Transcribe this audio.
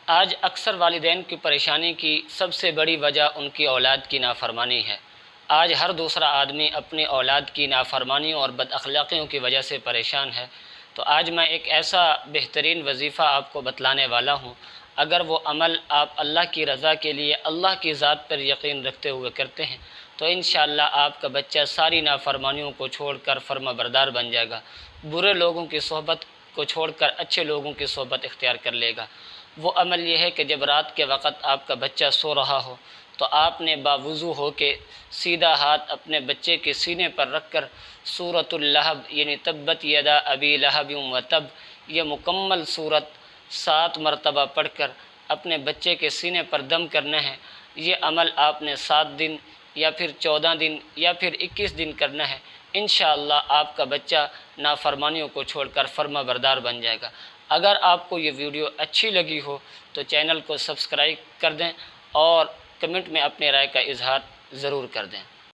آج اکثر والدین کی پریشانی کی سب سے بڑی وجہ ان کی اولاد کی نافرمانی ہے۔ آج ہر دوسرا آدمی اپنی اولاد کی نافرمانیوں اور بد اخلاقیوں کی وجہ سے پریشان ہے۔ تو آج میں ایک ایسا بہترین وظیفہ آپ کو بتلانے والا ہوں، اگر وہ عمل آپ اللہ کی رضا کے لیے اللہ کی ذات پر یقین رکھتے ہوئے کرتے ہیں تو انشاءاللہ آپ کا بچہ ساری نافرمانیوں کو چھوڑ کر فرما بردار بن جائے گا، برے لوگوں کی صحبت کو چھوڑ کر اچھے لوگوں کی صحبت اختیار کر لے گا۔ وہ عمل یہ ہے کہ جب رات کے وقت آپ کا بچہ سو رہا ہو تو آپ نے باوضو ہو کے سیدھا ہاتھ اپنے بچے کے سینے پر رکھ کر سورۃ اللہب یعنی تبت یدا ابی لہب وتب یہ مکمل صورت 7 مرتبہ پڑھ کر اپنے بچے کے سینے پر دم کرنا ہے۔ یہ عمل آپ نے 7 دن یا پھر 14 دن یا پھر 21 دن کرنا ہے۔ انشاءاللہ آپ کا بچہ نافرمانیوں کو چھوڑ کر فرما بردار بن جائے گا۔ اگر آپ کو یہ ویڈیو اچھی لگی ہو تو چینل کو سبسکرائب کر دیں اور کمنٹ میں اپنے رائے کا اظہار ضرور کر دیں۔